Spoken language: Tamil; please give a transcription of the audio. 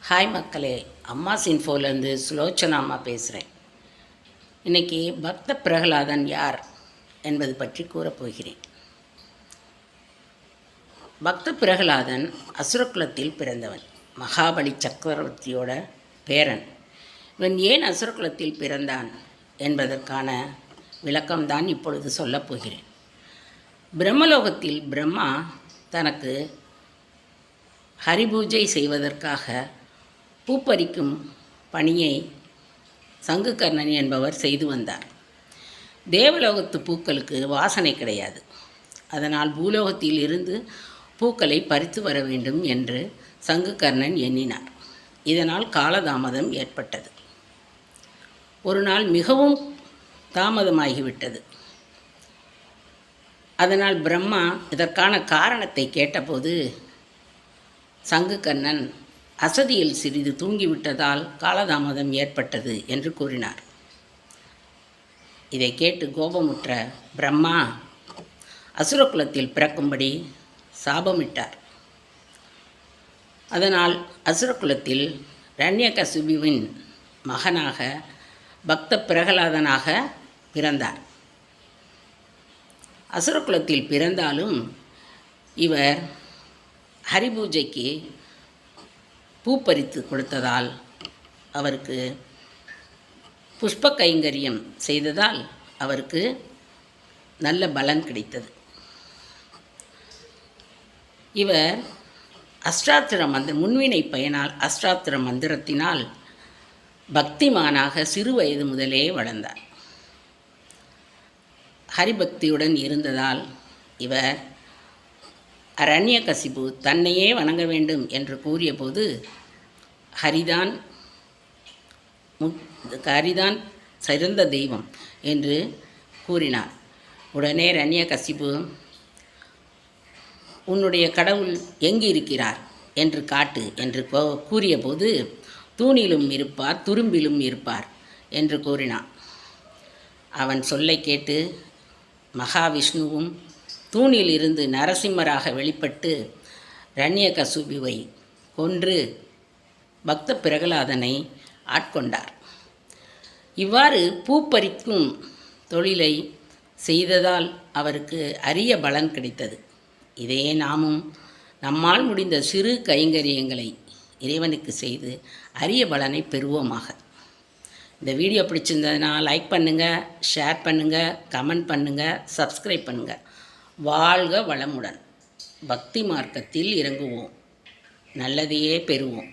ஹாய் மக்களே, அம்மாஸ் இன்ஃபோலேருந்து சுலோச்சனா அம்மா பேசுகிறேன். இன்றைக்கி பக்த பிரகலாதன் யார் என்பது பற்றி கூறப்போகிறேன். பக்த பிரகலாதன் அசுரகுலத்தில் பிறந்தவன். மகாபலி சக்கரவர்த்தியோட பேரன். இவன் ஏன் அசுரகுலத்தில் பிறந்தான் என்பதற்கான விளக்கம்தான் இப்பொழுது சொல்லப்போகிறேன். பிரம்மலோகத்தில் பிரம்மா தனக்கு ஹரிபூஜை செய்வதற்காக பூப்பறிக்கும் பணியை சங்குகர்ணன் என்பவர் செய்து வந்தார். தேவலோகத்து பூக்களுக்கு வாசனை கிடையாது. அதனால் பூலோகத்தில் இருந்து பூக்களை பறித்து வர வேண்டும் என்று சங்குகர்ணன் எண்ணினார். இதனால் காலதாமதம் ஏற்பட்டது. ஒரு நாள் மிகவும் தாமதமாகிவிட்டது. அதனால் பிரம்மா இதற்கான காரணத்தை கேட்டபோது சங்குகர்ணன் அசதியில் சிறிது தூங்கிவிட்டதால் காலதாமதம் ஏற்பட்டது என்று கூறினார். இதை கேட்டு கோபமுற்ற பிரம்மா அசுரகுலத்தில் பிறக்கும்படி சாபமிட்டார். அதனால் அசுரகுலத்தில் இரண்யகசிபுவின் மகனாக பக்த பிரகலாதனாக பிறந்தார். அசுரகுலத்தில் பிறந்தாலும் இவர் ஹரிபூஜைக்கு பூப்பறித்து கொடுத்ததால், அவருக்கு புஷ்ப கைங்கரியம் செய்ததால் அவருக்கு நல்ல பலன் கிடைத்தது. இவர் அஷ்டாத்திர முன்வினை பயனால் அஷ்டாத்திர மந்திரத்தினால் பக்திமானாக சிறு வயது முதலே வளர்ந்தார். ஹரிபக்தியுடன் இருந்ததால் இவர் இரண்யகசிபு தன்னையே வணங்க வேண்டும் என்று கூறியபோது ஹரிதான் சிறந்த தெய்வம் என்று கூறினார். உடனே இரண்யகசிபு, உன்னுடைய கடவுள் எங்கு இருக்கிறார் என்று காட்டு என்று கூறியபோது, தூணிலும் இருப்பார் துரும்பிலும் இருப்பார் என்று கூறினான். அவன் சொல்லை கேட்டு மகாவிஷ்ணுவும் தூணில் இருந்து நரசிம்மராக வெளிப்பட்டு இரண்யகசிபுவை கொன்று பக்த பிரகலாதனை ஆட்கொண்டார். இவ்வாறு பூப்பறிக்கும் தொழிலை செய்ததால் அவருக்கு அரிய பலன் கிடைத்தது. இதையே நாமும் நம்மால் முடிந்த சிறு கைங்கரியங்களை இறைவனுக்கு செய்து அரிய பலனை பெறுவோமாக. இந்த வீடியோ பிடிச்சிருந்ததுன்னா லைக் பண்ணுங்கள், ஷேர் பண்ணுங்கள், கமெண்ட் பண்ணுங்கள், சப்ஸ்கிரைப் பண்ணுங்கள். வாழ்க வளமுடன். பக்தி மார்க்கத்தில் இறங்குவோம், நல்லதையே பெறுவோம்.